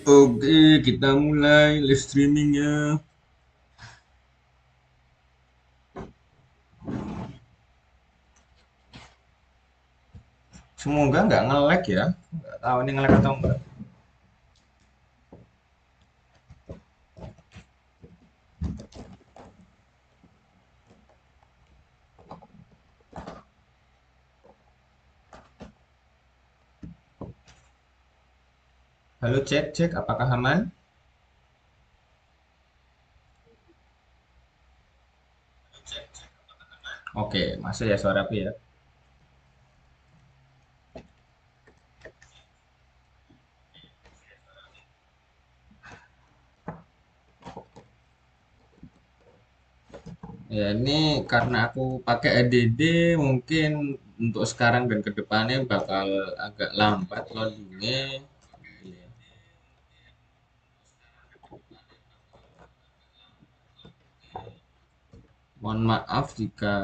Oke, kita mulai live streamingnya. Semoga nggak nge-lag ya. Nggak tahu ini nge-lag atau enggak. Halo, cek cek, apakah aman? Oke, masuk ya suaraku ya. Ya, ini karena aku pakai ADD, mungkin untuk sekarang dan kedepannya bakal agak lambat loadingnya. Iya. Mohon maaf jika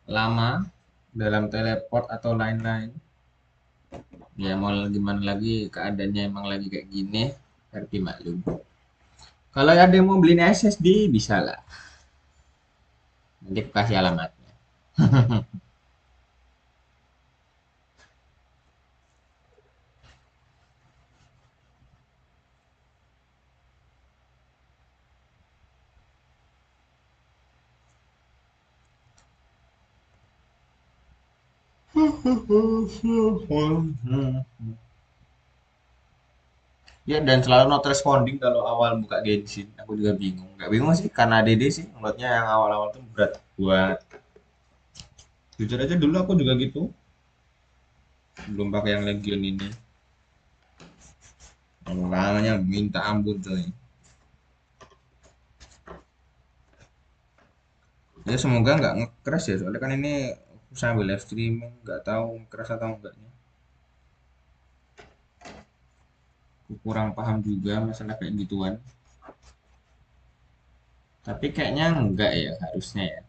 lama dalam teleport atau lain-lain. Ya mau gimana lagi, keadaannya emang lagi kayak gini, harus maklum. Kalau ada yang mau beli SSD bisa lah. Nanti aku kasih alamatnya. Ya, dan selalu not responding kalau awal buka Genshin. Aku juga bingung. Gak bingung sih, karena DD sih. Menurutnya yang awal-awal tuh berat buat. Jujur aja dulu aku juga gitu. Belum pakai yang Legion ini. Namanya minta ampun coy. Ya semoga nggak nge-crash ya. Soalnya kan ini aku sambil live streaming. Nggak tahu nge-crash atau enggaknya. Aku kurang paham juga masalah kayak gituan. Tapi kayaknya enggak ya harusnya ya.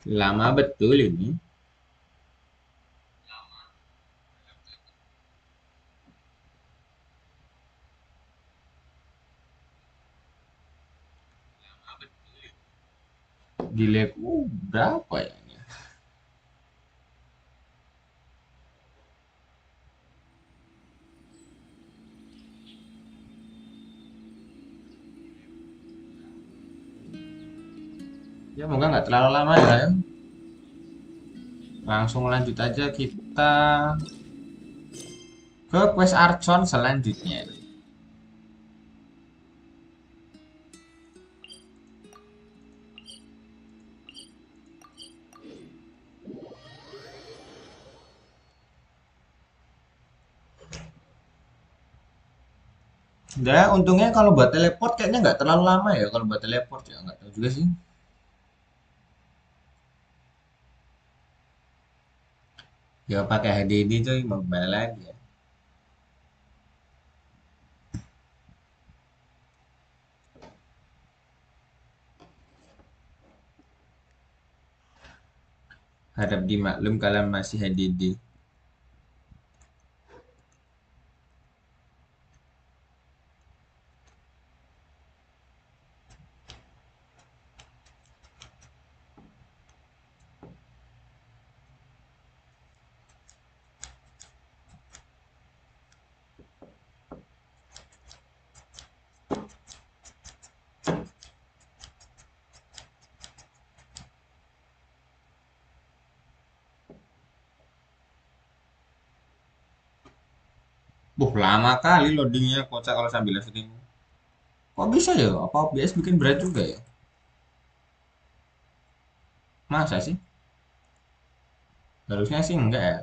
Lama betul ini. Delayku berapa ya ini? Ya moga nggak terlalu lama ya. Langsung lanjut aja kita ke quest Archon selanjutnya. Udah, untungnya kalau buat teleport kayaknya nggak terlalu lama ya kalau buat teleport ya nggak tahu juga sih. Ya pakai HDD tuh mau gimana lagi ya. Harap dimaklum kalian masih HDD. Lama kali loadingnya kocak kalau sambil live streaming. Kok bisa ya? Apa OBS bikin berat juga ya? Masa sih? Harusnya sih enggak ya.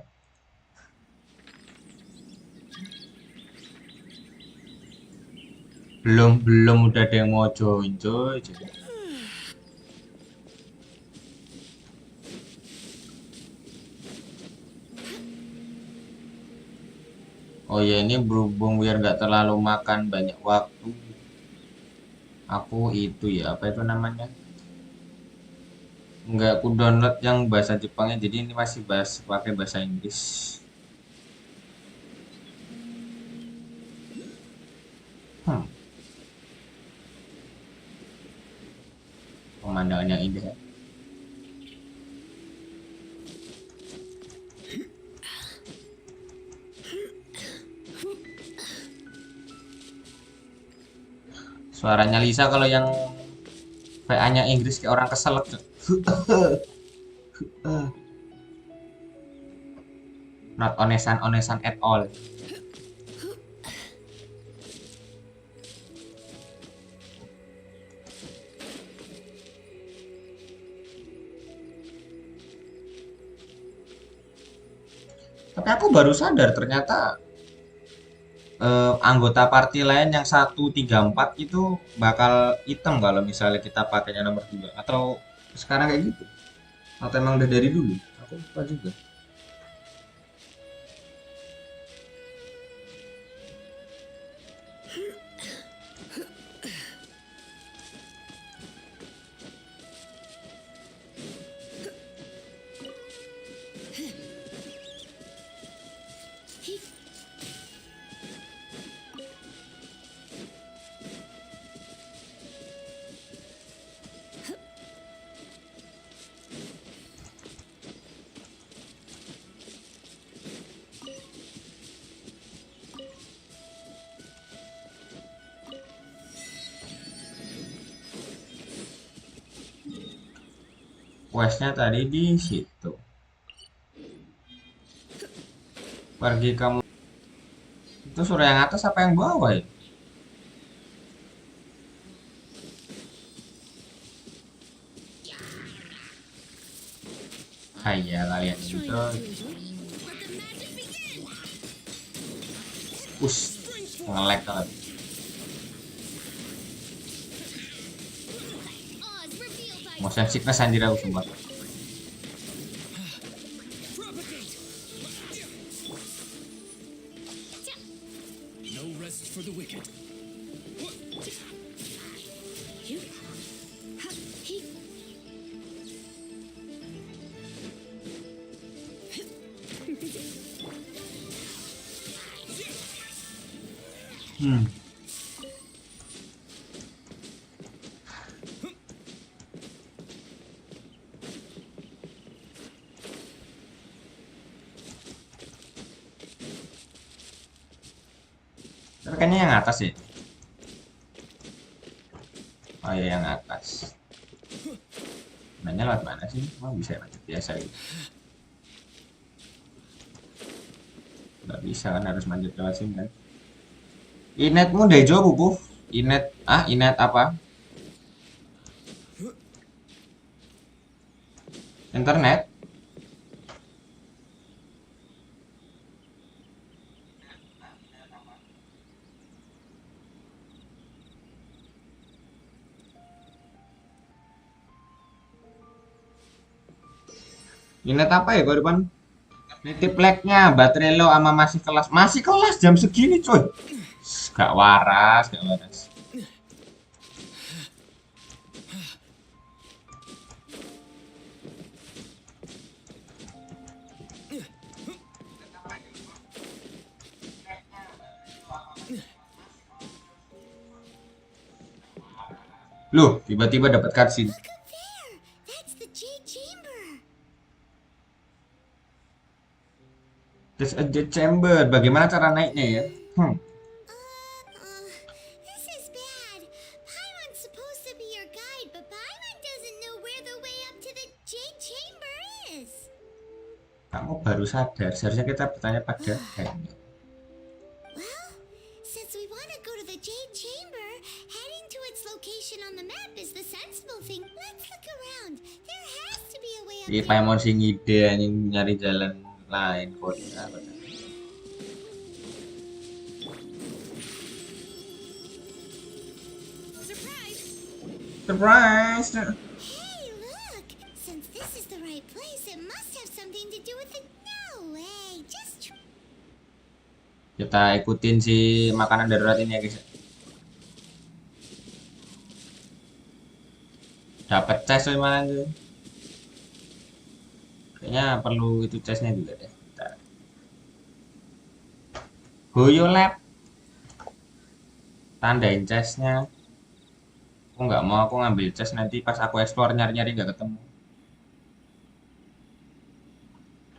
Belum belum udah ada yang mau join coy. Oh ya ini berhubung biar nggak terlalu makan banyak waktu. Aku itu ya apa itu namanya? Nggak aku download yang bahasa Jepangnya jadi ini masih pakai bahasa Inggris. Hmm, pemandangannya indah ya. Suaranya Lisa kalau yang VA-nya Inggris kayak orang keselak. Not onesan-onesan at all. Tapi aku baru sadar ternyata anggota party lain yang 134 itu bakal hitam kalau misalnya kita pakainya nomor 2 atau sekarang kayak gitu atau emang udah dari dulu aku lupa juga. Questnya tadi di situ, pergi kamu itu suruh yang atas apa yang bawah ya? Kayak kalian itu push nge-lag banget. Motion sickness anjir aku sumpah. Hmm. Tapi kayaknya yang atas sih. Oh ya yang atas. Nanya lewat mana sih? Mau bisa macet biasa gitu. Nggak bisa kan harus manjat lewat sini kan. Inetmu Dejo bubuh. Inet inet apa? Internet? Inet apa ya kau depan? Nitip lagnya baterai lo sama masih kelas jam segini coy. Gak waras, gak waras. Loh, tiba-tiba dapat cutscene. Look up there. That's the Jade Chamber. There's a jet chamber. Bagaimana cara naiknya ya? This is bad. Paimon's supposed to be your guide, but Paimon doesn't know where the way up to the Jade Chamber is. Kamu baru sadar. Seharusnya kita bertanya pada Hen. Wow, Si Paimon sing ide anjing nyari jalan lain kode apa tuh? Surprise! Hey, look! Since this is the right place, it must have something to do with it. No way! Just try. Kita ikutin si makanan darurat ini ya guys. Dapat tes tuh mana tuh? Kayaknya perlu itu tesnya juga deh. Bentar. Goyo lab. Tandain chestnya. Aku nggak mau aku ngambil chest nanti pas aku explore nyari-nyari nggak ketemu.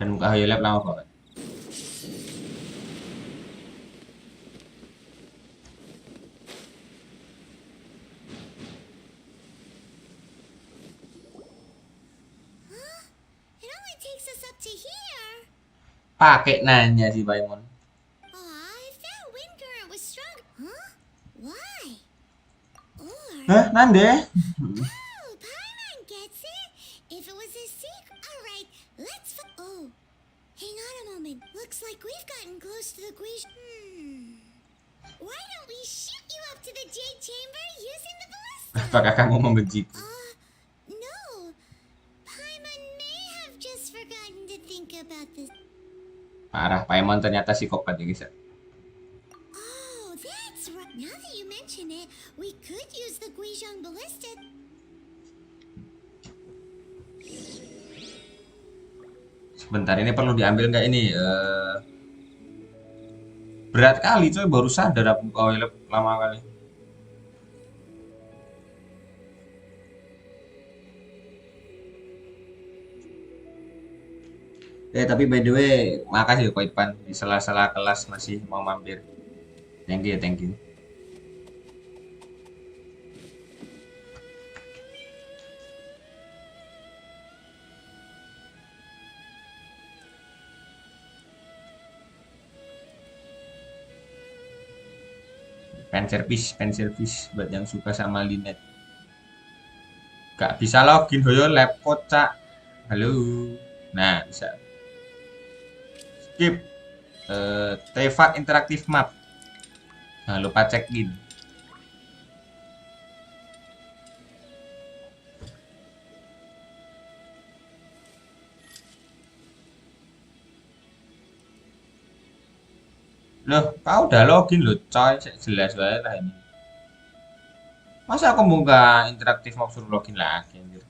Dan buka Hoyo lab lama banget. Huh? It only takes us up to here. Pakai nanya si Paimon. Aw, if that wind current was strong. Huh? Why? Or. Hah, nande? Oh, Paimon gets it. If it was a secret. Alright, let's. Oh, hang on a moment. Looks like we've gotten close to the Guish. Why don't we shoot you up to the Jade Chamber using the ballista? Apakah kamu membenciku? No. Paimon may have just forgotten to think about this. Parah, Paimon ternyata psikopat ya guys. Oh, that's right. Now that you mention it, we could use the Guizhong ballista. Sebentar, ini perlu diambil nggak ini? Berat kali coy, baru sadar aku buka Hoyo lab lama kali. Tapi by the way, makasih ya Ko Ipan di sela-sela kelas masih mau mampir. Thank you, thank you. Pen service buat yang suka sama Linet. Gak bisa login Hoyo lab kocak. Halo. Nah, bisa. Skip. Teva interaktif map. Jangan lupa check in. Loh, kau udah login loh, coy. Jelas banget lah ini. Masa aku buka interaktif map suruh login lagi, anjir.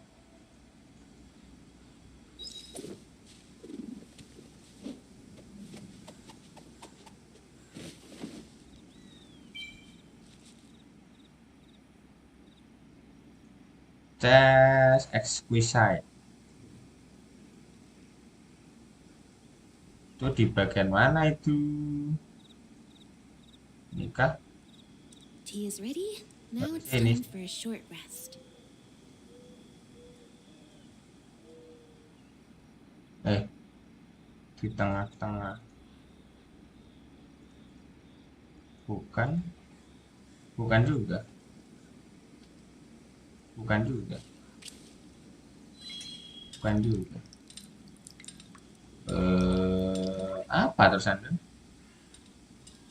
Tes exquisite. Itu di bagian mana itu? Ini kah? Tea is ready. Now it's Ini. time for a short rest. Di tengah-tengah. Bukan. Bukan juga. Bukan juga. Bukan juga. Apa terusan?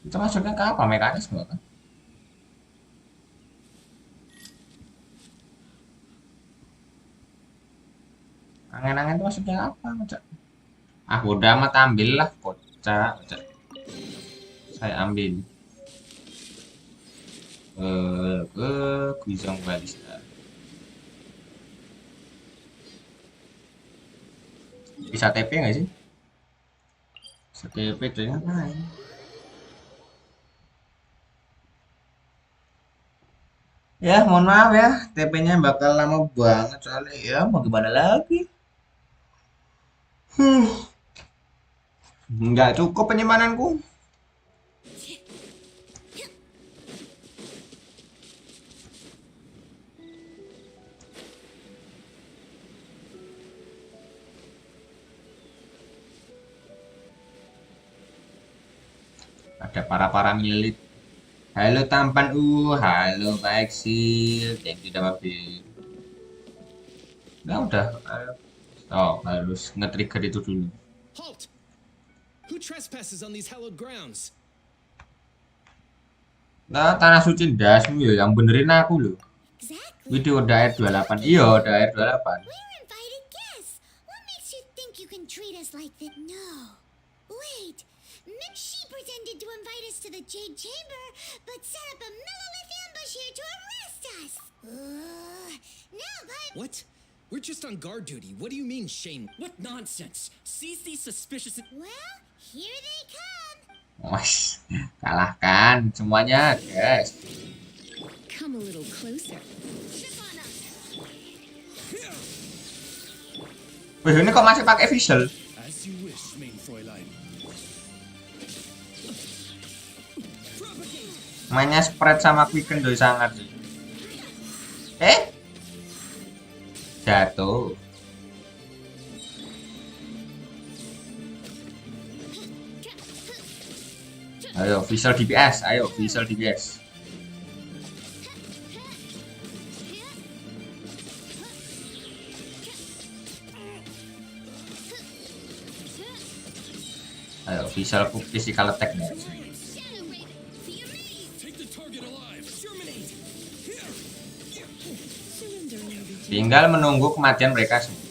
Itu masuknya ke apa? Mekanisme kan? Angen-angen itu masuknya apa? Kocak? Ah, udah amat ambil lah. Kocak, kocak. Saya ambil. Ke Guizhong Balista. Bisa TP nggak sih? Bisa TP tuh ngapain? Ya, mohon maaf ya, TP-nya bakal lama banget soalnya ya mau gimana lagi? Nggak cukup penyimpananku. Ada para milit. Halo tampan halo baik sih. Thank you udah mampir. Nah udah, Oh, harus nge-trigger itu dulu. Halt! Who trespasses on these hallowed grounds? Nah, tanah suci ndasmu ya, yang benerin aku loh. Exactly. Video udah ayat 28. Iya, udah ayat 28. We're invited guests. What makes you think you can treat us like that? No. Wait. She pretended to invite us to the Jade Chamber, but set up a Millilith ambush here to arrest us. Now, but... What? We're just on guard duty. What do you mean, shame? What nonsense! Seize these suspicious... Well, here they come. Wes, kalahkan semuanya, guys. Come a little closer. Trip on us. Wih, ini kok masih pakai visual? As you wish, main Fräulein. Mainnya spread sama quicken doi sangat sih. Jatuh. Ayo, visual DPS. Ayo, visual DPS. Ayo, visual physical attack nih. Take the target alive. Germinate. Tinggal menunggu kematian mereka semua.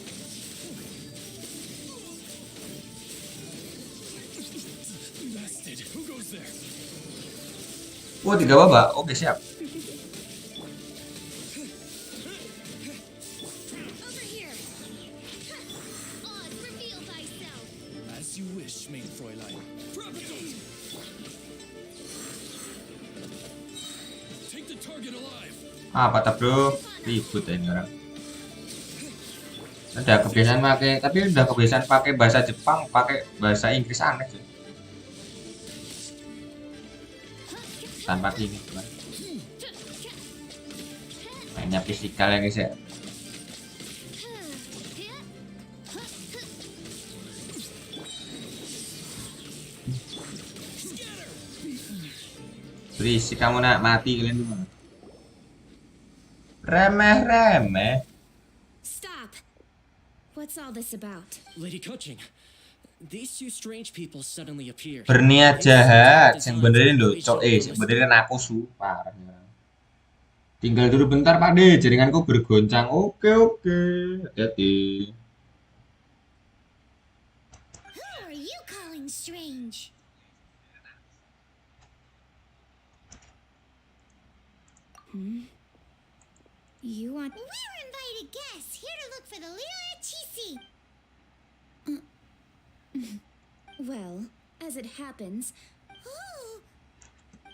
Blasted. Who goes there? Oh, 3 babak. Oke, siap. Over here. Oz, reveal thyself. As you wish, main Fräulein. Propagate. Take the target alive. Apa tak bro? Ribut ya ini orang. Udah kebiasaan pakai, tapi udah kebiasaan pakai bahasa Jepang, pakai bahasa Inggris aneh sih. Tanpa ini cuman. Mainnya fisikal ya guys ya. Berisik kamu nak, mati kalian semua. Remeh-remeh. Stop! What's all this about? Lady Coaching, these two strange people suddenly appeared. Berniat jahat, yang benerin lho, yang benerin aku su, parah. Tinggal dulu bentar Pak De, jaringanku bergoncang. Oke, hati-hati. Who are you calling strange? You want... We're invited guests here to look for the Lila Chisi. Well, as it happens, Oh,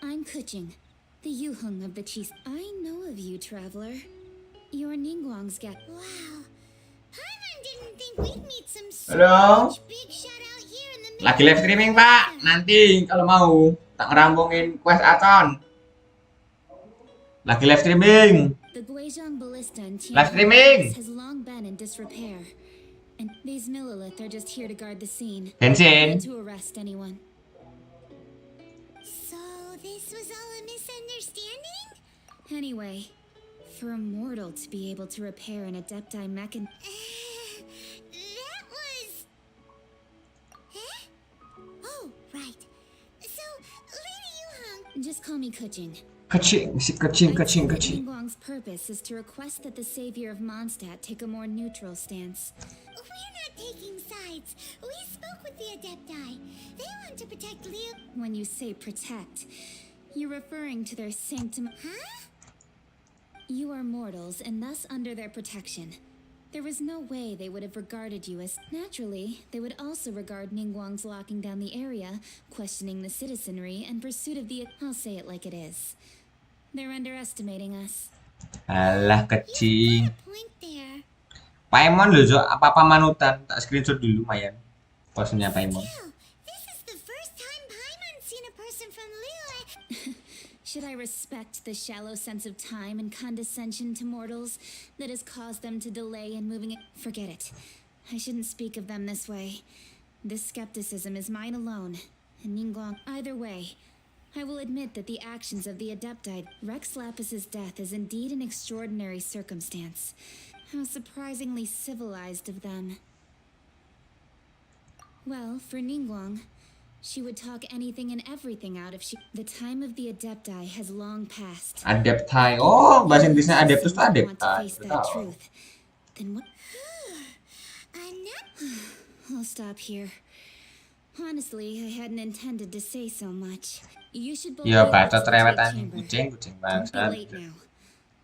I'm Kuching, the Yuhung of the Cheese. I know of you, traveler. You're Ningguang's guest. wow. Paimon didn't think we'd meet some Halo. strange big shot out here in the middle Lagi live streaming Pak, nanti kalau mau tak ngerampungin quest Acon. Lagi live streaming. The Guizhong Ballista in Live streaming. has long been in disrepair. And these Millilith are just here to guard the scene. Genshin. Not to arrest anyone. So this was all a misunderstanding? Anyway, for a mortal to be able to repair an Adepti mechan... That was... Huh? Oh, right. So, Lady Yuhang... Just call me Kuching. Kecing, si kecing. Ningguang's purpose is to request that the savior of Mondstadt take a more neutral stance. We're not taking sides. We spoke with the Adepti. They want to protect Leo... When you say protect, you're referring to their sanctum. Huh? You are mortals and thus under their protection. There is no way they would have regarded you as... Naturally, they would also regard Ningguang's locking down the area, questioning the citizenry, and pursuit of the... I'll say it like it is. They're underestimating us. Alah You kecing. got a point there. Paimon loh, Jo. Apa-apa manutan. Tak screenshot dulu lumayan. Posnya Paimon. Still, this is the first time Paimon's seen a person from Liyue. Should I respect the shallow sense of time and condescension to mortals that has caused them to delay in moving it? Forget it. I shouldn't speak of them this way. This skepticism is mine alone, and Ningguang. Either way, I will admit that the actions of the Adepti, Rex Lapis's death, is indeed an extraordinary circumstance. How surprisingly civilized of them. Well, for Ningguang, she would talk anything and everything out if she... The time of the Adepti has long passed. Adepti. Even Oh, the bahasa villains Inggrisnya who adeptus seem tuh to want to adepti. face Baru that tahu. truth. Then what... I'll stop here. Honestly, I hadn't intended to say so much. You should both Ya, be able bacot to retreat rewetan chamber. kucing Don't be bangsat. late now.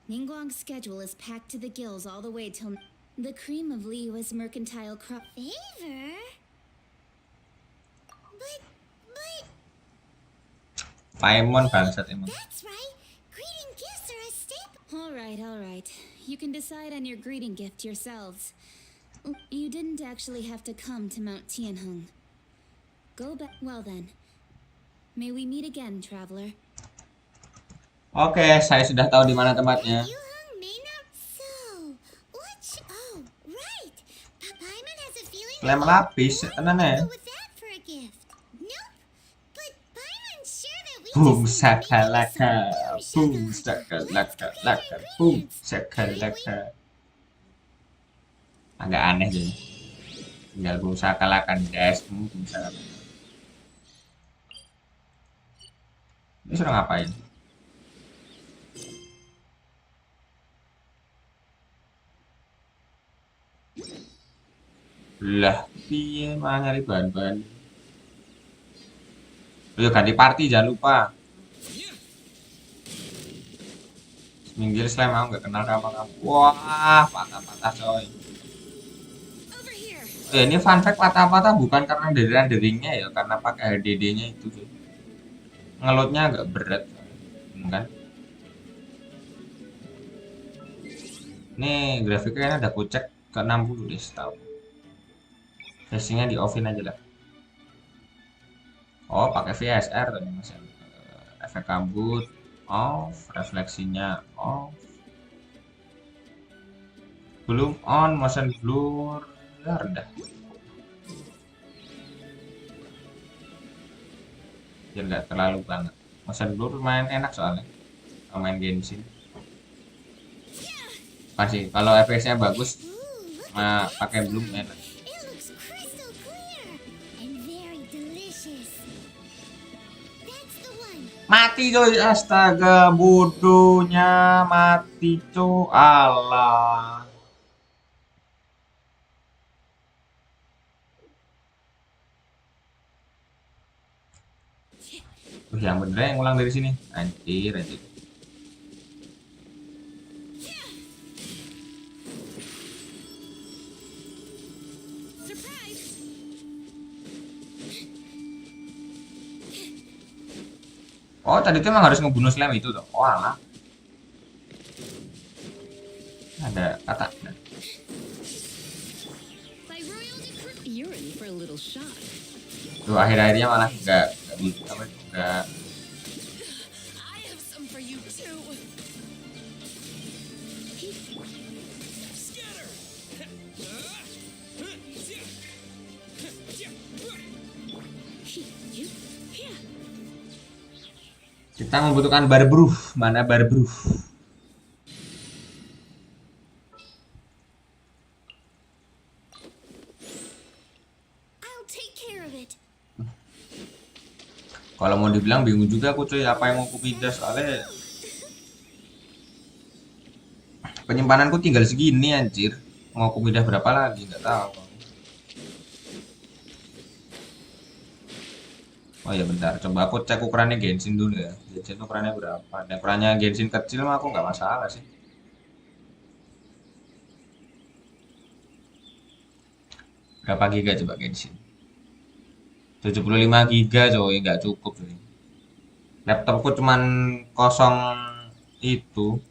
Ningguang's schedule is packed to the gills all the way till... The cream of Liyue's mercantile crop... Favor? But... Paimon bangsat emang. That's right. Greeting gifts are a staple. All right. You can decide on your greeting gift yourselves. You didn't actually have to come to Mount Tianheng. Go back. Well then. May we meet again, traveler. Oke, saya sudah tahu di mana tempatnya. Yuheng may not... So, oh, right. Paimon has a feeling Lem that lapis, you tenan ya. go with that for a gift. Nope. But Paimon's sure that we Boom just need to make sakalaka, some boom boom sakalaka, shakalaka. laka, boom sakalaka. Agak aneh jadi. Tinggal boom sakalakan guys, boom sakalakan. Ini sudah ngapain? Lah, piye mah nyari bahan-bahan. Ayo ganti party jangan lupa. Minggir slam aku nggak kenal sama kamu. Wah, patah-patah coy. Over here. Ya, ini fun fact patah-patah bukan karena deringnya ya, karena pakai HDD-nya itu tuh. Ngelotnya agak berat, kan? Ini grafiknya ada aku cek ke 60 deh setahu. Flashingnya di offin aja lah. Oh, pakai VSR tadi mas. Efek kabut off, refleksinya off. Belum on, motion blur rendah. Biar nggak terlalu banget. Motion blur main enak soalnya. Kalau main Genshin. Pasti kalau FPS-nya bagus, pakai bloom enak. It looks crystal clear and very delicious. That's the one. Mati coy, astaga, bodohnya mati coy, Allah. Yang bener yang ulang dari sini, anjir. Oh, tadi tuh emang harus ngebunuh slam itu tuh. Oh, alah. Ada kata. You're in for a little shock. Tuh akhir-akhirnya malah nggak bisa apa nggak. I have some for you too. Scatter. Kita membutuhkan barbruh. Mana barbruh? I'll take care of it. Kalau mau dibilang bingung juga aku cuy, apa yang mau aku pindah soalnya penyimpananku tinggal segini anjir. Mau aku pindah berapa lagi nggak tahu. Oh ya bentar, coba aku cek ukurannya Genshin dulu ya. Genshin ukurannya berapa? Dan ukurannya Genshin kecil mah aku nggak masalah sih. Berapa giga coba Genshin? 75 giga coy, nggak cukup coy. Laptopku cuman kosong itu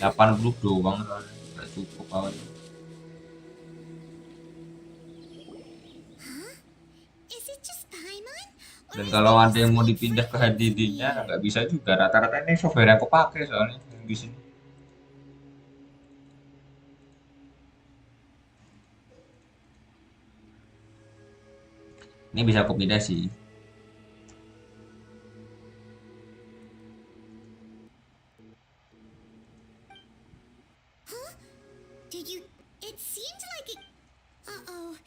80 doang soalnya, nggak cukup awalnya. Is it just Paimon? Dan kalau ada yang mau dipindah ke HDD-nya nggak bisa juga. Rata-rata ini software yang aku pakai soalnya yang di sini. Ini bisa aku pindah sih. Did you... It seemed like it... Uh-oh.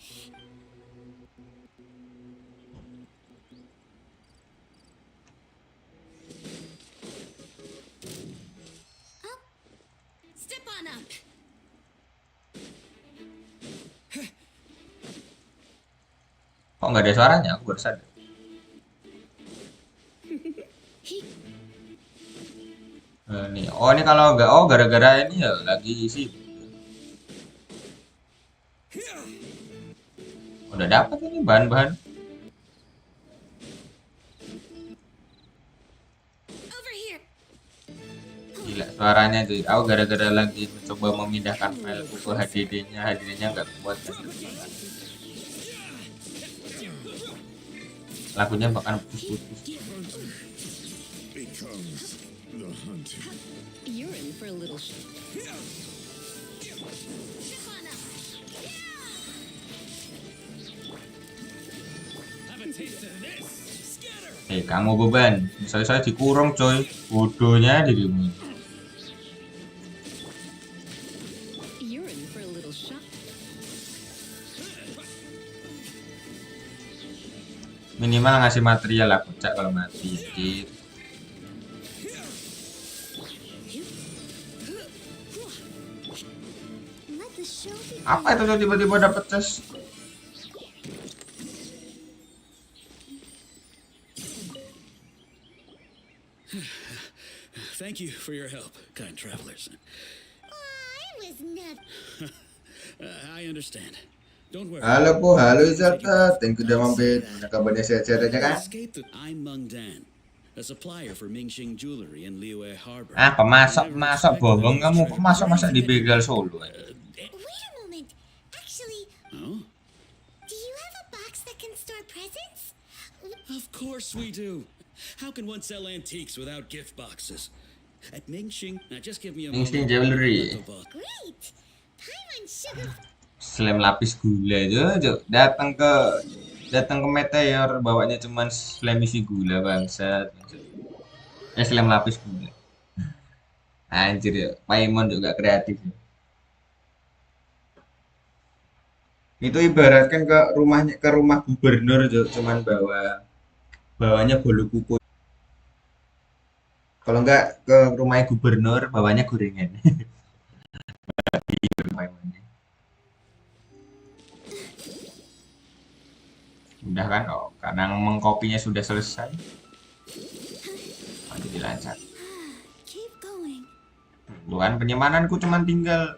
Step on up. Kok nggak ada suaranya? Aku baru sadar. Nih, oh ini kalau nggak, oh gara-gara ini ya lagi isi. Udah dapat ini bahan-bahan. Over here. Gila suaranya tuh. Aku gara-gara lagi mencoba memindahkan file ke HDD-nya, HDD-nya nggak kuat kan. Lagunya bahkan putus-putus. You're in for a little. Step on up. Have a taste of this. Scatter. Kamu beban. Saya dikurung coy. Bodohnya dirimu. You're in for a little shock. Minimal ngasih material lah, kocak kalau mati. Gitu. Let the show begin. Apa itu tuh tiba-tiba dapet chest? Thank you for your help, kind travelers. I was not. I understand. Don't worry. Halo po, halo Zata. Thank you udah mampir. Mana kabarnya sehat-sehat aja kan? Escape the. I'm Meng Dan, a supplier for Mingxing Jewelry in Liyue Harbor. Ah, pemasok bohong kamu. Pemasok di begal Solo aja. Wait a moment. Actually, Oh, do you have a box that can store presents? of course we do. How can one sell antiques without gift boxes? At Mingxing, now just give me a Mingxing moment. Jewelry. Great. Paimon sugar. Slam lapis gula aja. Datang ke Meteor bawanya cuman slam isi gula bangsat. Slam lapis gula. Anjir ya, Paimon juga kreatif. Itu ibaratkan ke rumah gubernur cuman bawanya bolu kuku. Kalau enggak ke rumah gubernur bawanya gorengan. Paimonnya. Udah kan? Oh, karena mengkopinya sudah selesai. Jadi lancar. Keep going. Tuh kan penyimpanan cuma tinggal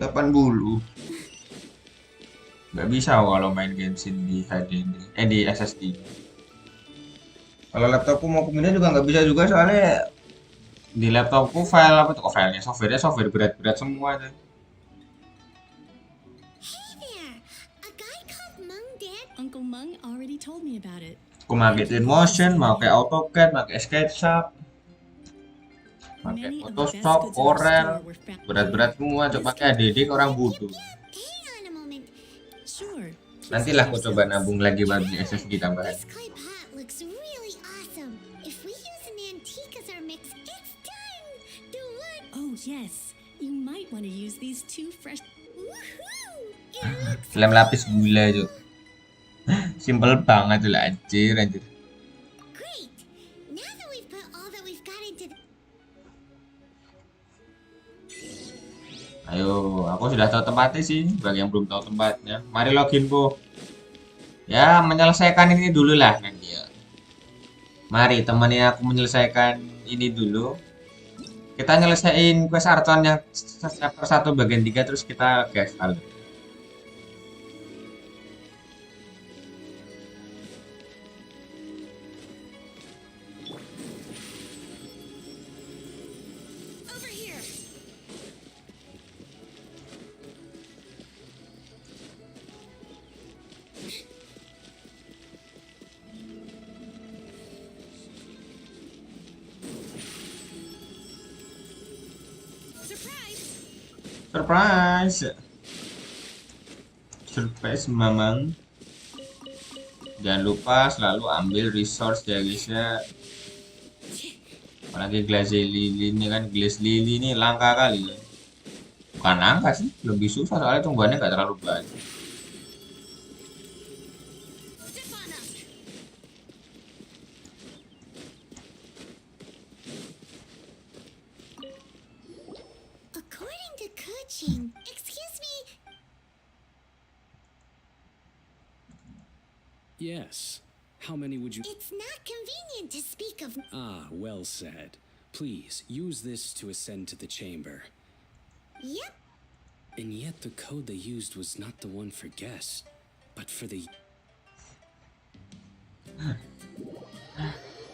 80. Nggak bisa kalau main Genshin di HDD, di SSD. Kalau laptopku mau pindah juga nggak bisa juga soalnya di laptopku file apa tuh? Oh, filenya software berat-berat semua tuh. Hey there. A guy called Mung Dan. Uncle Meng already told me about it. Aku pakai Twinmotion, mau pakai AutoCAD, pakai SketchUp, pakai Many of the best Photoshop, goods in our Corel, store were found. berat-berat semua. Coba pakai HDD orang butuh. Hang on a moment. Sure. Nantilah aku coba nabung lagi buat beli SSD tambahan. This clay pot looks really awesome. If we use an antique as our mix, it's done. The one. Oh yes. You might want to use these two fresh. Woohoo! It looks Lem lapis gula itu. Simple banget tuh lah, anjir. great. Now that we've put all that we've got into the. Ayo, aku sudah tahu tempatnya sih. Bagi yang belum tahu tempatnya, mari login bu. Ya, menyelesaikan ini dulu lah nanti ya. Mari temani aku menyelesaikan ini dulu. Kita nyelesain quest Archon yang chapter 1 bagian 3 terus kita gas alur. Over here. Surprise! Surprise. Surprise mamang. Jangan lupa selalu ambil resource ya guys ya. Apalagi glass lily ini kan, glass lily ini langka kali. Bukan langka sih, lebih susah soalnya tumbuhannya nggak terlalu banyak. Yes. How many would you... It's not convenient to speak of. Ah, well said. Please, use this to ascend to the chamber. Yep. And yet the code they used was not the one for guests, but for the...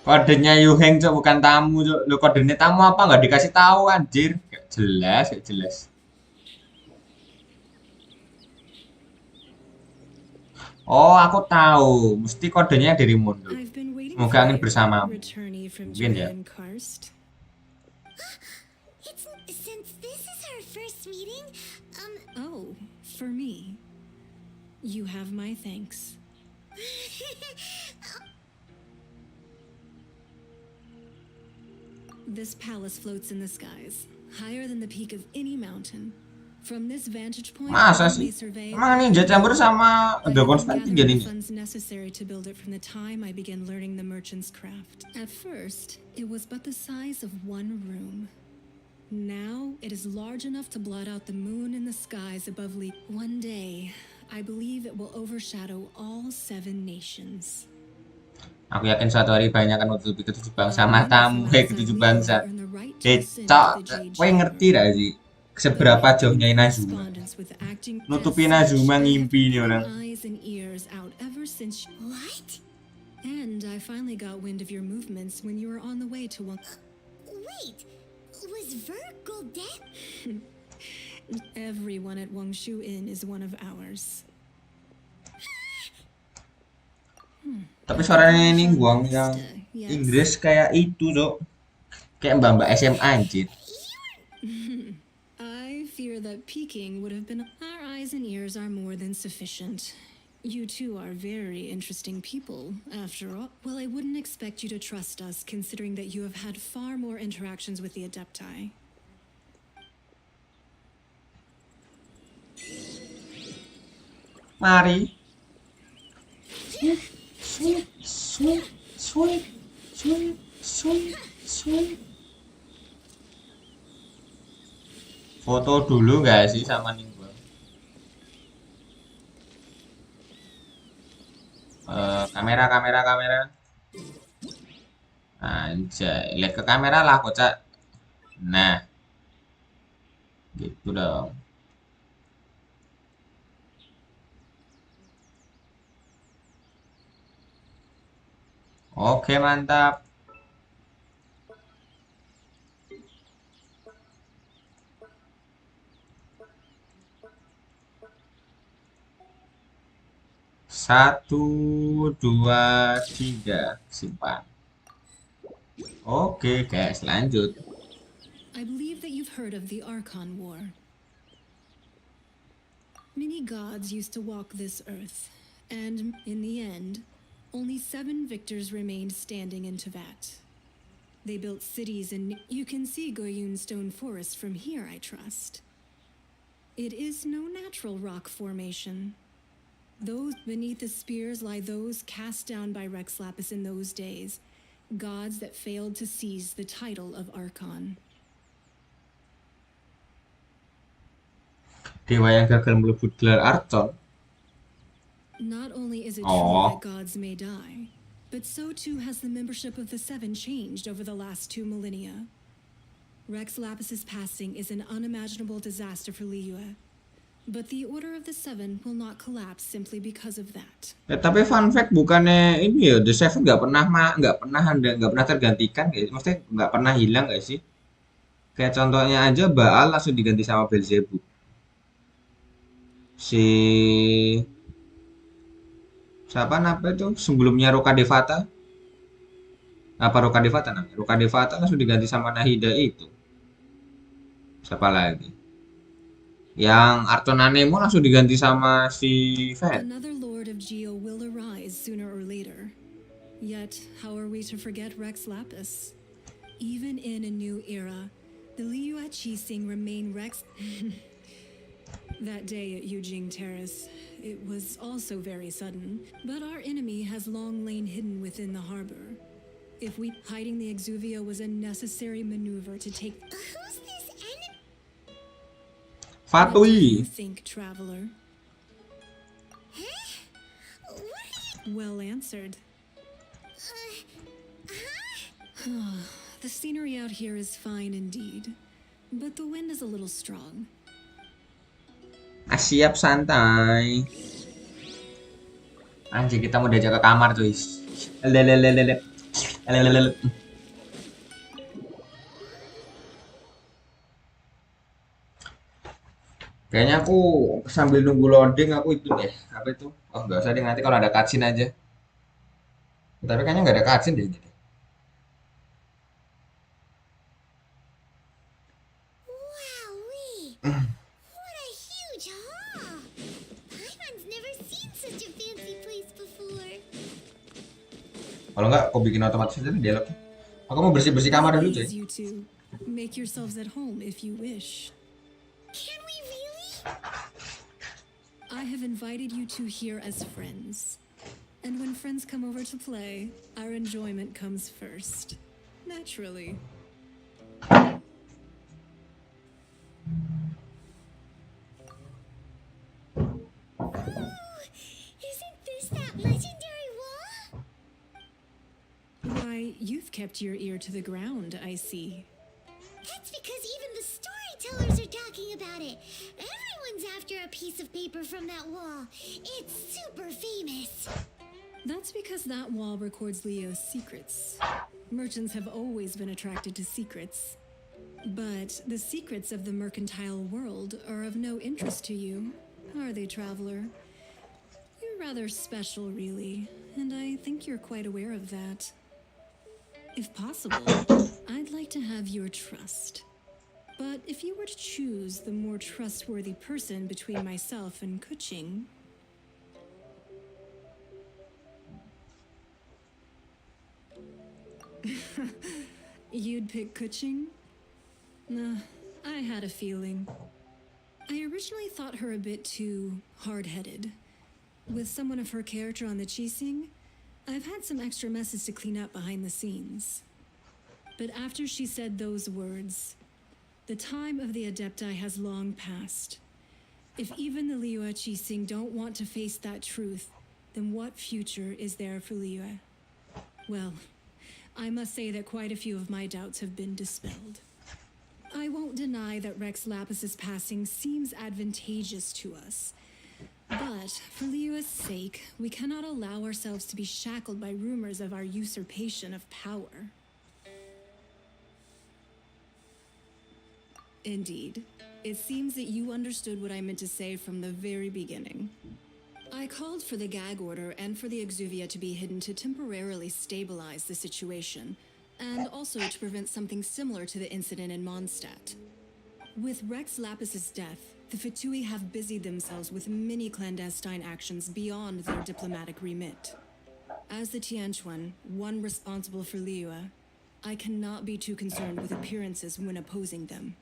Kodenya Yuheng cok, bukan tamu cok. Lo kodenya tamu apa nggak dikasih tahu anjir? Gak jelas, gak jelas. Oh, aku tahu. Mesti kodenya dari mundur. I've been waiting Semoga for angin you, bersamamu. returnee from Mungkin ya. Japan Karst. It's since this is our first meeting. Oh, for me. You have my thanks. This palace floats in the skies, higher than the peak of any mountain. From this vantage point, Masa you may sih? survey. Emang ninja campur sama I've The been Constantine gathering jadi the nih? funds necessary to build it from the time I began learning the merchant's craft. At first, it was but the size of one room. Now, it is large enough to blot out the moon in the skies above One day, I believe it will overshadow all 7 nations. Aku yakin suatu hari banyak akan menutupi ketujuh bangsa Our men matamu, from hei outside ketujuh Liyue bangsa. earn the right to ascend to Cok, the Jade kowe ngerti Chamber. gak sih? But Seberapa even jauhnya Inazuma? correspondence with acting Nutupi as Inazuma such, I have ngimpi been nih orang. putting eyes and ears out ever since. What? And I finally got wind of your movements when you were on the way to one. Wait, was Virgil dead? Everyone at Wangshu Inn is one of ours. Tapi suaranya ini Guang yang Yes. Inggris kayak itu, Cok. Kayak mbak-mbak SMA anjir. I fear that peeking would have been. Our eyes and ears are more than sufficient. You two are very interesting people, after all. Well, I wouldn't expect you to trust us, considering that you have had far more interactions with the Adepti. Mari. Sweet, sweet, sweet, sweet, sweet, sweet. Foto dulu gak sih sama nih Guang? Kamera. Anjay, lihat ke kamera lah, kocak. Nah, gitu dong. Oke, mantap. Satu, dua, tiga, simpan. Oke, guys, lanjut. I believe that you've heard of the Archon War. Many gods used to walk this earth, and in the end, only 7 victors remained standing in Teyvat. They built cities, and you can see Goyun Stone Forest from here, I trust. It is no natural rock formation. Those beneath the spears lie those cast down by Rex Lapis in those days, gods that failed to seize the title of Archon. Dewa yang gagal melebut gelar Archon. Not only is it Aw. true that gods may die, but so too has the membership of the 7 changed over the last 2 millennia. Rex Lapis's passing is an unimaginable disaster for Liyue, but the Order of the 7 will not collapse simply because of that. Ya, tapi fun fact bukannya ini ya The Seven nggak pernah tergantikan guys. Maksudnya nggak pernah hilang guys sih. Kayak contohnya aja Baal langsung diganti sama Beelzebub. Siapa itu sebelumnya Roka Devata? Apa Roka Devata namanya? Roka Devata langsung diganti sama Nahida itu. Siapa lagi? Yang Artonanemo langsung diganti sama si Fed. Another Lord of Geo will arise sooner or later. Yet, how are we to forget Rex Lapis? Even in a new era, the Liyue Qixing remain Rex. That day at Yujing Terrace, it was also very sudden, but our enemy has long lain hidden within the harbor. If hiding the Exuvia was a necessary maneuver to take. Who's this enemy? What do Fatui. you think, traveler? Huh? What are you? Well answered. Huh? The scenery out here is fine indeed, but the wind is a little strong. Siap santai. Anjir, kita mau diajak ke kamar cuy. Lelelelele. Lelelelele. Kayaknya aku sambil nunggu loading aku itu deh. Apa itu? Oh, nggak usah deh, nanti kalau ada cutscene aja. Tapi kayaknya nggak ada cutscene deh ini. Wowee! What a huge hall! Paimon's never seen such a fancy place before. Kalau nggak, aku bikin otomatis aja nih dialognya. Aku mau bersih-bersih kamar dulu cuy. Please, you two. Make yourselves at home if you wish. Can we really? I have invited you two here as friends. And when friends come over to play, our enjoyment comes first. Naturally. Isn't this that legendary wall? Why, you've kept your ear to the ground, I see. That's because even the storytellers are talking about it. Everyone's after a piece of paper from that wall. It's super famous. That's because that wall records Leo's secrets. Merchants have always been attracted to secrets. But the secrets of the mercantile world are of no interest to you, are they, traveler? You're rather special, really, and I think you're quite aware of that. If possible, I'd like to have your trust. But if you were to choose the more trustworthy person between myself and Kuching, you'd pick Kuching? Nah, I had a feeling. I originally thought her a bit too hard-headed. With someone of her character on the Chising, I've had some extra messes to clean up behind the scenes. But after she said those words, the time of the Adepti has long passed. If even the Liyue Chising don't want to face that truth, then what future is there for Liyue? Well, I must say that quite a few of my doubts have been dispelled. I won't deny that Rex Lapis's passing seems advantageous to us. But for Liyue's sake, we cannot allow ourselves to be shackled by rumors of our usurpation of power. Indeed, it seems that you understood what I meant to say from the very beginning. I called for the gag order and for the Exuvia to be hidden to temporarily stabilize the situation, and also to prevent something similar to the incident in Mondstadt. With Rex Lapis's death, the Fatui have busied themselves with many clandestine actions beyond their diplomatic remit. As the Tianquan, one responsible for Liyue, I cannot be too concerned with appearances when opposing them.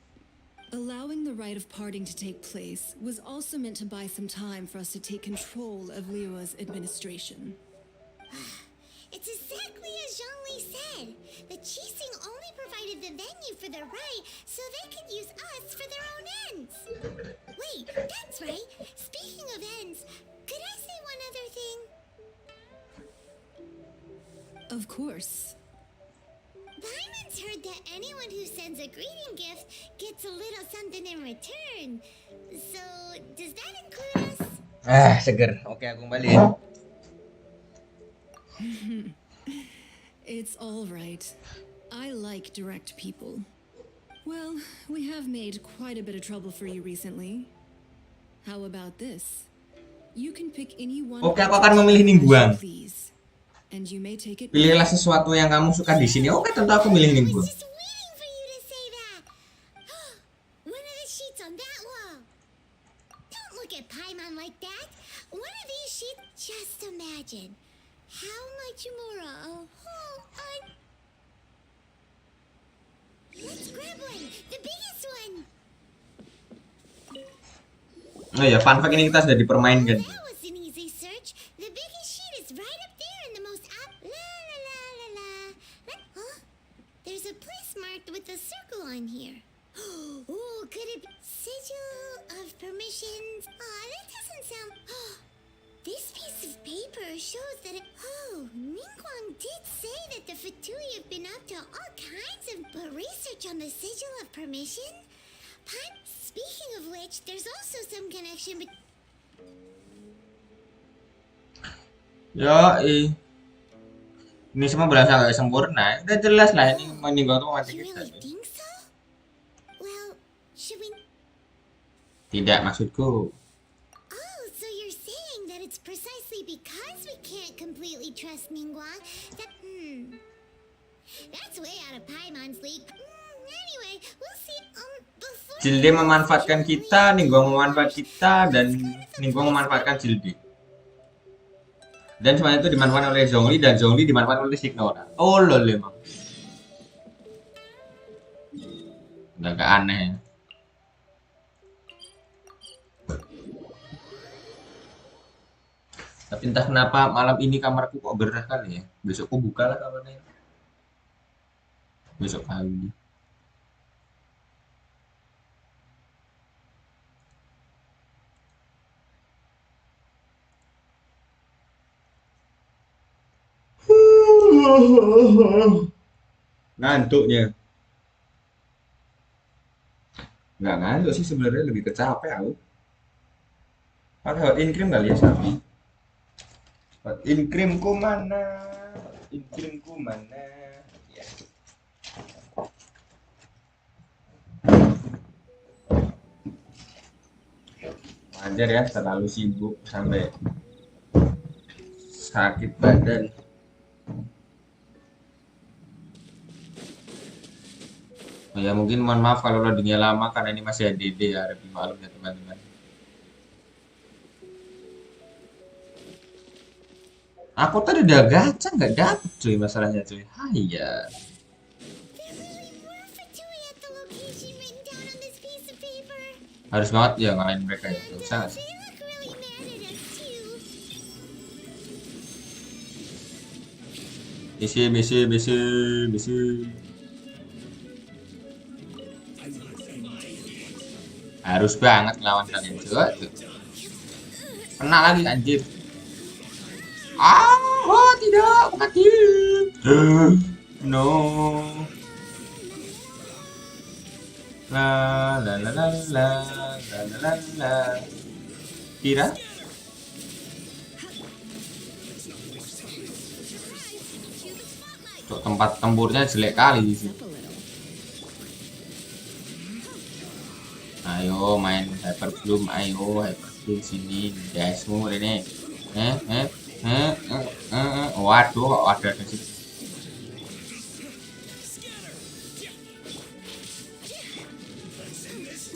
Allowing the rite of parting to take place was also meant to buy some time for us to take control of Liyue's administration. It's exactly as Zhongli said. The Chising only provided the venue for their rite so they could use us for their own ends. Wait, that's right. Speaking of ends, could I say one other thing? Of course. Paimon's heard that anyone who sends a greeting gift gets a little something in return. So, does that include us? Seger. Oke, aku kembali. It's all right. I like direct people. Well, we have made quite a bit of trouble for you recently. How about this? You can pick any one Oke, aku akan memilih Ningguang. please. And you may take it. Pilihlah sesuatu yang kamu suka di sini. Oke, tentu aku milih I was Ningguang. just waiting for you to say that. One of the sheets on that wall. Don't look at Paimon like that. One of these sheets. Just imagine how much more a whole. Let's grab one. The biggest one. Oh ya, fun fact ini kita sudah dipermainkan. That was an easy search. The biggest sheet is right up there in the most up. La la la la la. Huh? There's a place marked with a circle on here. Oh, could it be sigil of permissions? That doesn't sound. This piece of paper shows that Ningguang did say that the Fatui have been up to all kinds of research on the sigil of permission. Speaking of which, there's also some connection between... Ya, ini semua berasa nggak sempurna. Udah jelas lah ini meninggal tuh mati You kita. really think so? Well, should we... Tidak, maksudku. Oh, so you're saying that it's precisely because we can't completely trust Ningguang that... That's way out of Paimon's league. Anyway, we'll see. Before... Jilde memanfaatkan kita, Ningguang memanfaatkan kita, dan Ningguang memanfaatkan Jilde. Dan semuanya itu dimanfaatkan oleh Zhongli, dan Zhongli dimanfaatkan oleh Signora. Oh lol emang. Udah agak aneh ya. Tapi entah kenapa malam ini kamarku kok gerah kali ya. Besok aku buka lah kamarnya. Besok pagi. Ngantuknya. Nggak ngantuk sih sebenarnya, lebih kecapek aku. Pakai hot in cream kali ya Sapi. Hot in creamku mana? Hot in creamku mana? Ya. Wajar ya, terlalu sibuk sampai sakit badan. Oh ya mungkin mohon maaf kalau loadingnya lama karena ini masih ADD ya, harap dimaklum ya teman-teman. Aku tadi udah gacha nggak dapet cuy masalahnya cuy. Haiya. There really were Fatui at the location written down on this piece of paper. Harus banget ya ngalahin mereka ya. Gak usah nggak sih? They look really mad at us too. Bisi. Harus banget ngelawan kalian juga tuh. Kena lagi anjir. Oh tidak, aku mati. No. La la la la la la la la la. Kira? Tuh, tempat tempurnya jelek kali di sini. Ayo main Hyperbloom, ayo Hyperbloom sini, dasmu ini. Waduh, kok ada di situ.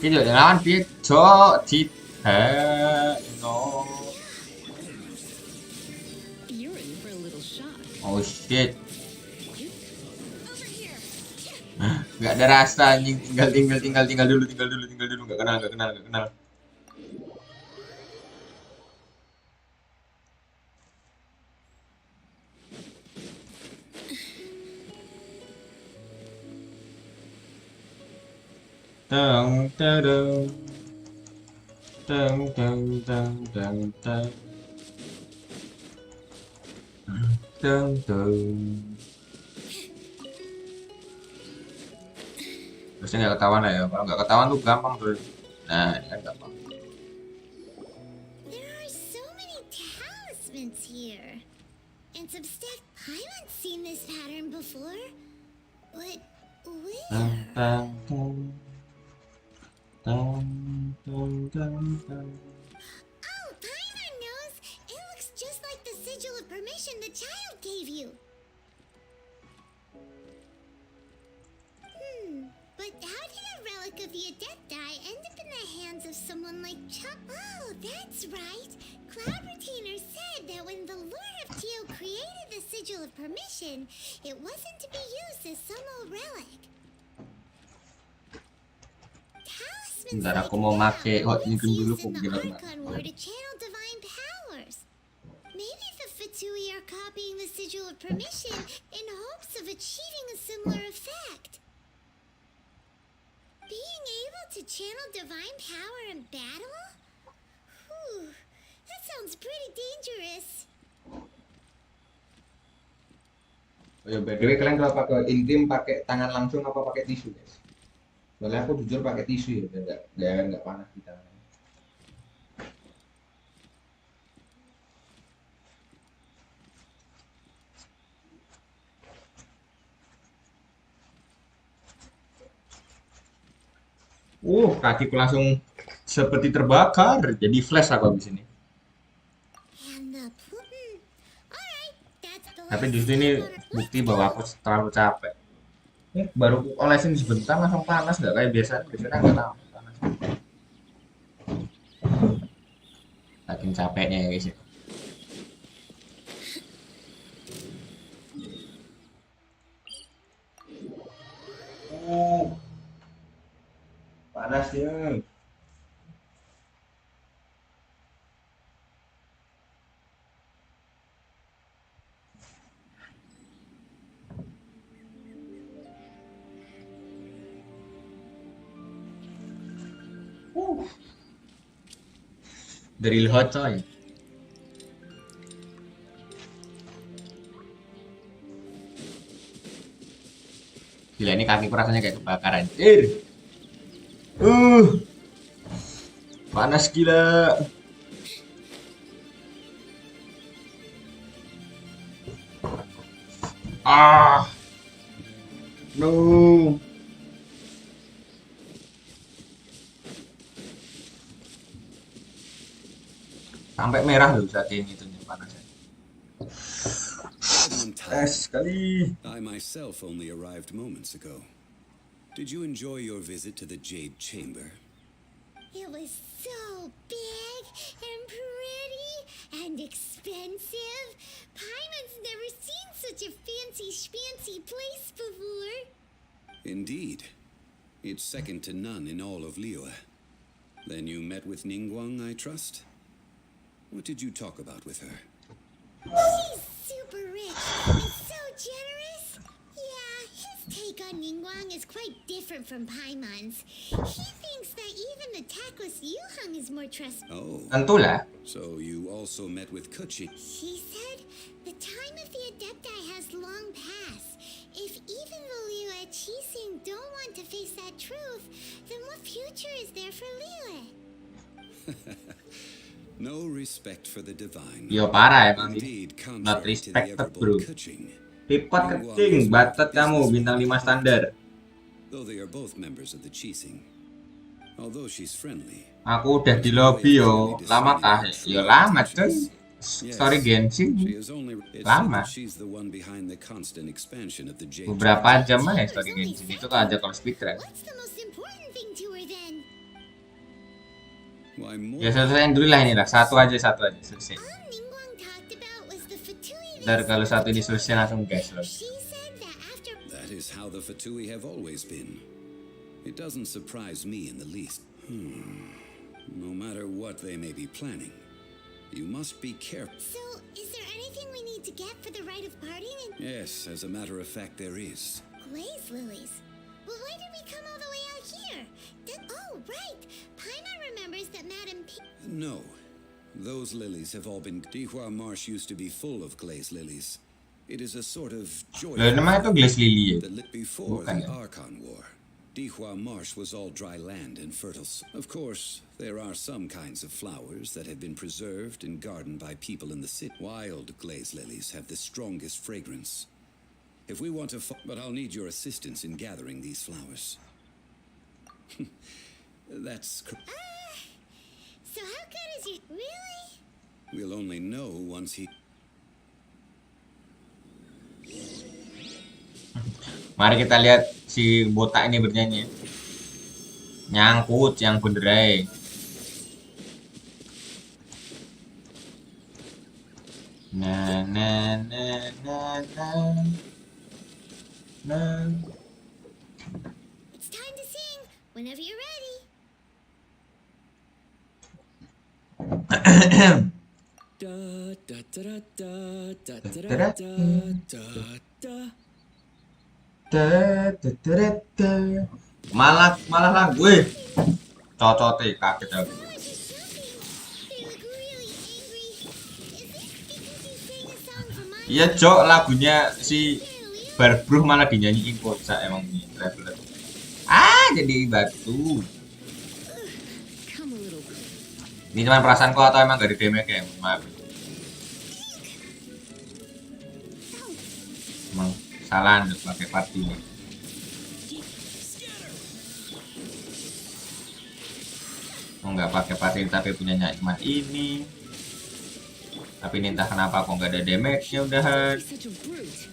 Tidak lawan dia, no. Oh shit. Nggak ada rasa anjing, tinggal dulu, nggak kenal. Teng teng teng teng teng teng teng teng teng. Biasanya nggak ketahuan lah ya, kalau nggak ketahuan tuh gampang tuh. Nah ini kan gampang. There are so many talismans here. And some stacked Paimon's seen this pattern before. But where? Teng teng teng. Oh, Paimon knows. It looks just like the sigil of permission the child gave you. But how did a relic of the Adepti end up in the hands of someone like Chuck? Oh, that's right. Cloud Retainer said that when the Lord of Teo created the sigil of permission, it wasn't to be used as some old relic. Talismans Bentar like aku mau that make hot once mungkin dulu used kok in the gila Archon War to channel divine powers. Maybe the Fatui are copying the sigil of permission in hopes of achieving a similar effect. Being able to channel divine power in battle? Whew, that sounds pretty dangerous. Oh ya, by the way, kalian kalau pakai intim pakai tangan langsung apa pakai tisu, guys? Soalnya aku jujur pakai tisu ya, biar nggak panas di tangan. Kakiku langsung seperti terbakar. Jadi flash aku habis ini. And the Alright, that's the Tapi last justru ini step on our... bukti bahwa aku terlalu capek. Ini baru aku olesin sebentar langsung panas, nggak kayak biasa. Biasanya nggak lama panas. Saking capeknya ya guys ya. Panasnya. Dari hot coy. Gila ini kakiku rasanya kayak kebakaran. Panas gila. No. Sampai merah loh saking itunya panasnya. On time. Sekali. I myself only arrived moments ago. Did you enjoy your visit to the Jade Chamber? It was so big and pretty and expensive. Paimon's never seen such a fancy schmancy place before. Indeed. It's second to none in all of Liyue. Then you met with Ningguang, I trust? What did you talk about with her? She's super rich and so generous. Yeah, his take on Ningguang is quite different from Paimon's. He thinks that even the tactless Yuhang is more trustworthy. Oh, Tentulah. so you also met with Kuchi. He said the time of the Adepti has long passed. If even the Liyue Qixing don't want to face that truth, then what future is there for Liyue? No respect for the divine. Yo parah emang ini. Indeed, Not contrary to the respected ever bro. bold Kuching. Pipot kecing, batet kamu bintang 5 standar. Though they are both members of the Qixing. Although she's friendly. Aku udah di lobby yo. Lama kah? Yo lama cuy. Story Genshin. She is only Lama. she's the one behind the constant expansion of the Jade. Beberapa jam aja story Genshin itu kan aja kalau speedrun. What's the most important thing to her then? Why more? Ya selesaiin dulu lah ini lah. Satu aja selesai. All Ningguang talked about was the Fatui. Ntar kalau satu ini selesai langsung gas loh. She said that after That is how the Fatui have always been. It doesn't surprise me in the least. No matter what they may be planning, you must be careful. So, is there anything we need to get for the rite of parting and Yes, as a matter of fact, there is. glaze lilies? Well, why did we come all the way out here? Oh, right. Paimon remembers that Madame P. No, those lilies have all been. Dihua Marsh used to be full of glaze lilies. It is a sort of joy Loh, namanya tuh Glass Lily ya? that lit before Bukan the ya? Archon War. Dihua Marsh was all dry land and fertile. Of course, there are some kinds of flowers that have been preserved and gardened by people in the city. Wild glaze lilies have the strongest fragrance. If we want to, but I'll need your assistance in gathering these flowers. That's. So how good is it? Really? We'll only know once he. Mari kita lihat si botak ini bernyanyi. Nyangkut yang benerai. Na na na na na. Na. It's time to sing. Whenever you're ready. Da da da da da da da da da. Malah lagu cocote kaget aku. Flowers are shopping. They look really angry. Is this because he sang a song for my Iya Cok, lagunya si Barbruh malah dinyanyiin kocak emang nih traveler. Jadi batu. Come a little. Ini cuma perasaanku atau emang gak di damage ya? Maaf. Emang salah untuk pakai party ini. Oh, nggak pakai party tapi punyanya cuma ini. Tapi ini entah kenapa kok nggak ada damage-nya udahan. Such a brute.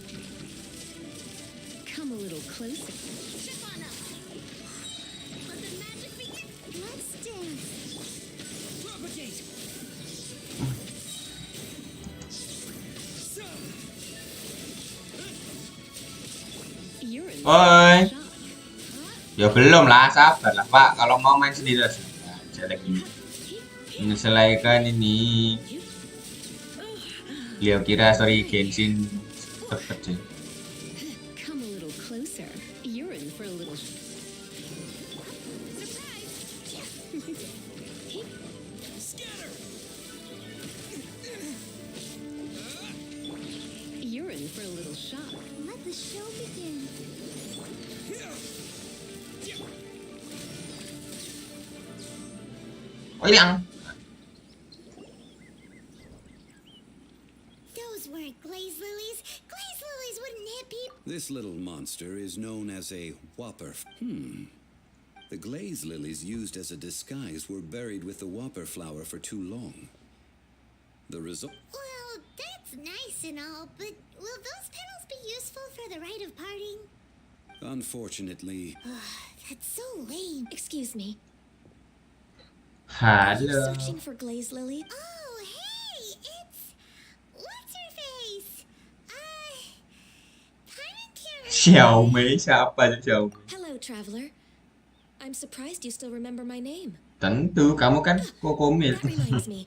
Come a little closer. Let's dance. Propagate. You're in Oi. shock. Ya belum lah, sabar lah Pak. Kalau mau main sendiri lah. Nah, jelek ini. Menyelesaikan ini. Beliau kira sorry Genshin cepet sih. Come a little closer. You're in for a little. You're in for a little shock. Let the show begin. Oh hilang. Those weren't glaze lilies. Glaze lilies wouldn't hit people. This little monster is known as a whopper. The glaze lilies used as a disguise were buried with the whopper flower for too long. The result. Well, that's nice and all, but will those petals be useful for the rite of parting? Unfortunately, That's so lame. Excuse me. Are you Halo. searching for glaze lily? Oh, hey, it's what's her face? Parliamentary. Xiaomei siapa tuh Xiaomei? Hello, traveler. I'm surprised you still remember my name. Tentu kamu kan kokomil. That reminds me.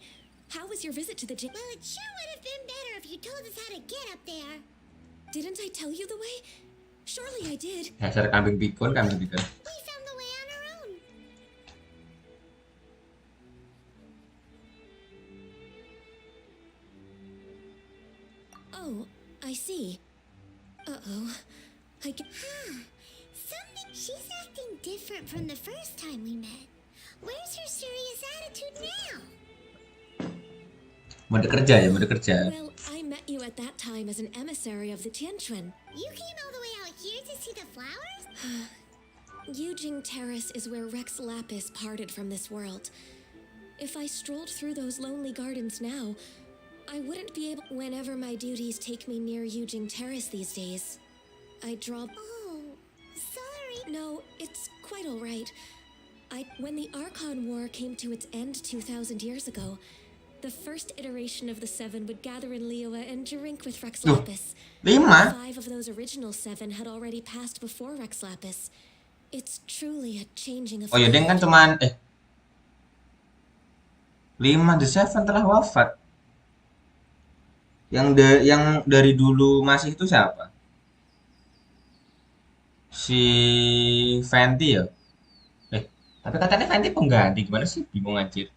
How was your visit to the gym? Well, it sure would have been better if you told us how to get up there. Didn't I tell you the way? Surely I did. Dasar kambing pikun, kambing pikun. We found the way on our own. Oh, I see. Uh-oh. Something. She's acting different from the first time we met. Where's her serious attitude now? Mode kerja ya, mode kerja. Well, I met you at that time as an emissary of the Tianquan. You came all the way out here to see the flowers? Yujing Terrace is where Rex Lapis parted from this world. If I strolled through those lonely gardens now, I wouldn't be able. Whenever my duties take me near Yujing Terrace these days, I draw. Oh, sorry. No, it's quite all right. When the Archon War came to its end 2,000 years ago, the first iteration of the Seven would gather in Liyue and drink with Rex Loh, Lapis. 5? 5 of those original 7 had already passed before Rex Lapis. It's truly a changing of. Oh ya, Deng kan cuman 5 The Seven telah wafat. Yang dari dulu masih itu siapa? Si Fenty ya? Tapi katanya Fenty pengganti, gimana sih? Bingung anjir.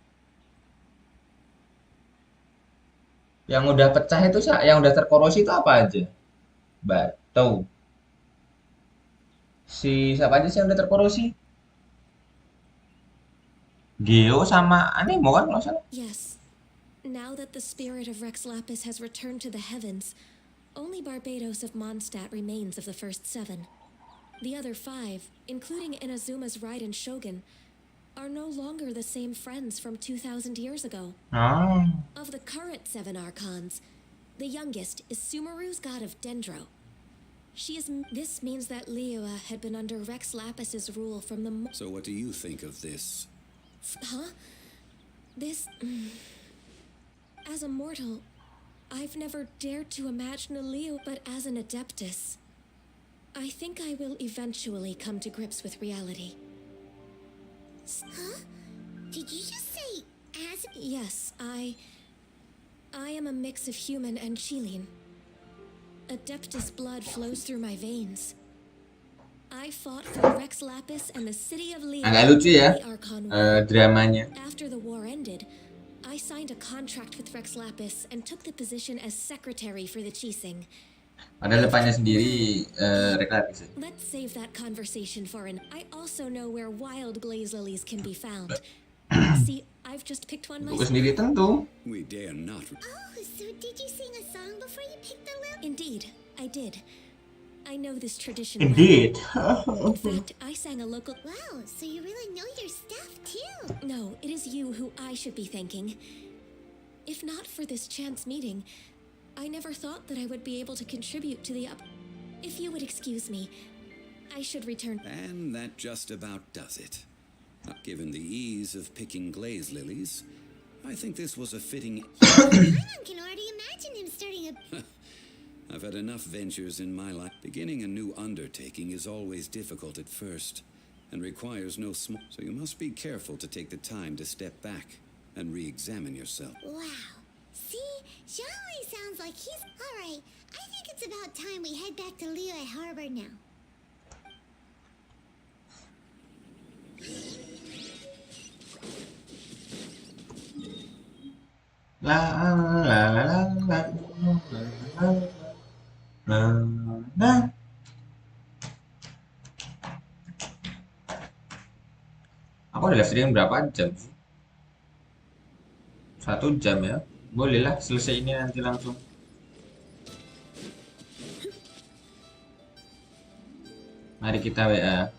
Yang udah pecah itu yang udah terkorosi itu apa aja? Batu. Si siapa aja sih yang udah terkorosi? Geo sama Anemo kan kalau nggak salah. Yes. Now that the spirit of Rex Lapis has returned to the heavens, only Barbados of Mondstadt remains of the first 7. The other 5, including Inazuma's Raiden Shogun, are no longer the same friends from 2,000 years ago. Oh. Of the current 7 Archons, the youngest is Sumeru's god of Dendro. This means that Liyue had been under Rex Lapis's rule from the. so what do you think of this? Huh? This. As a mortal, I've never dared to imagine a Liyue, but as an Adeptus, I think I will eventually come to grips with reality. Huh? Did you just say as? Yes, I am a mix of human and Qilin. Adeptus blood flows through my veins. I fought for Rex Lapis and the city of Liyue. Agak lucu ya, the Archon War. dramanya. After the war ended, I signed a contract with Rex Lapis and took the position as secretary for the Qixing. Padahal depannya sendiri reklaris. Let's save that conversation for an. I also know where wild glaze lilies can be found. See, I've just picked one Untukku myself. sendiri tentu. We dare not. Oh, so did you sing a song before you picked the lily? Indeed, I did. I know this tradition Indeed. well. In fact, I sang a local. Wow, so you really know your stuff too. No, it is you who I should be thanking. If not for this chance meeting, I never thought that I would be able to contribute to the up. If you would excuse me, I should return. And that just about does it. Given the ease of picking glaze lilies, I think this was a fitting. Paimon can already imagine him starting a. I've had enough ventures in my life. Beginning a new undertaking is always difficult at first and requires no small. So you must be careful to take the time to step back and re-examine yourself. Wow. See, Zhongli sounds like he's. Alright, I think it's about time we head back to Liyue Harbor now. La la la la la la la. Aku udah live stream berapa jam sih? 1 jam ya. Bolehlah selesai ini nanti langsung. Mari kita WA.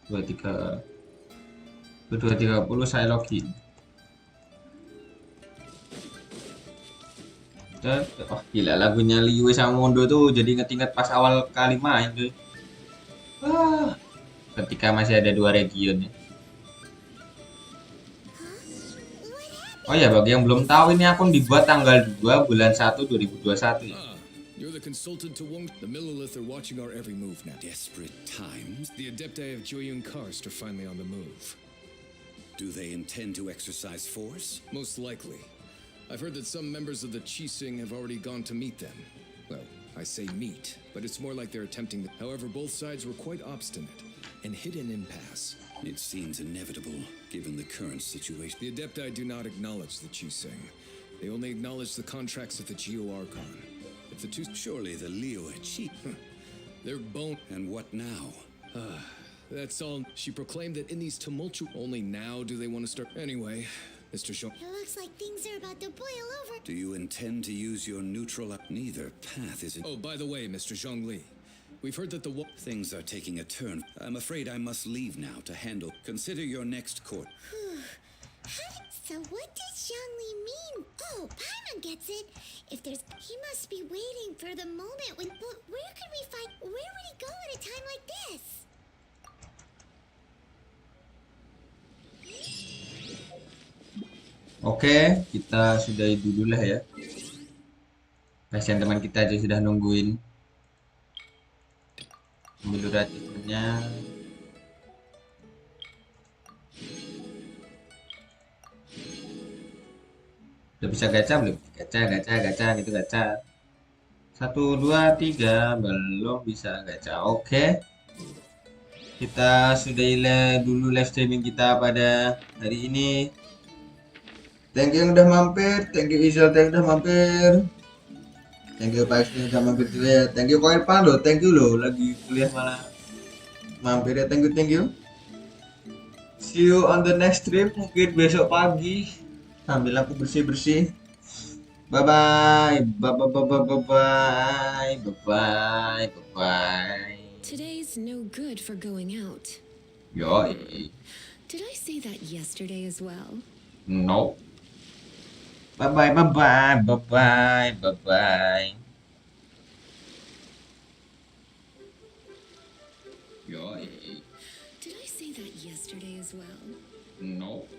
Dua tiga puluh saya login. Oh gila, lagunya Liu sama Mondo tuh jadi inget-inget pas awal kali main tuh. Ketika masih ada 2 region ya. Oh ya, bagi yang belum tahu, ini akun dibuat tanggal 2 bulan 1 2021 ya. You're the consultant to Wong. The Millilith are watching our every move now. Desperate times? The Adepti of Joyun Karst are finally on the move. Do they intend to exercise force? Most likely. I've heard that some members of the Qixing have already gone to meet them. Well, I say meet, but it's more like they're attempting to. However, both sides were quite obstinate and hit an impasse. It seems inevitable, given the current situation. The Adepti do not acknowledge the Qixing. They only acknowledge the contracts of the Geo Archon. If the two. Surely the Liyue Chi. They're bone. And what now? That's all. She proclaimed that in these tumultuous. Only now do they want to start. Anyway, Mr. Shaw. It looks like things are about to boil over. Do you intend to use your neutral? Neither path is. Oh, by the way, Mr. Zhongli, we've heard that the. Things are taking a turn. I'm afraid I must leave now to handle. Consider your next court. So what does Zhongli mean? Oh, Paimon gets it. If there's, he must be waiting for the moment when. But where could we find? Where would he go at a time like this? Oke, kita sudahi dulu lah ya. Kasihan teman kita aja sudah nungguin. Ambil dulu achievementnya. Udah bisa gacha belum? Gacha gitu gacha. 1, 2, 3 belum bisa gacha. Oke. Kita sudahi dulu live streaming kita pada hari ini. Thank you yang udah mampir, thank you Isel yang udah mampir. Thank you Pak yang udah mampir juga ya. Thank you Koir Pan loh, thank you loh, lagi kuliah malah mampir ya. Thank you. See you on the next stream, mungkin besok pagi sambil aku bersih-bersih. Bye bye. Today's no good for going out. Yo. Did I say that yesterday as well? No. Bye bye. Yo. Did I say that yesterday as well? No.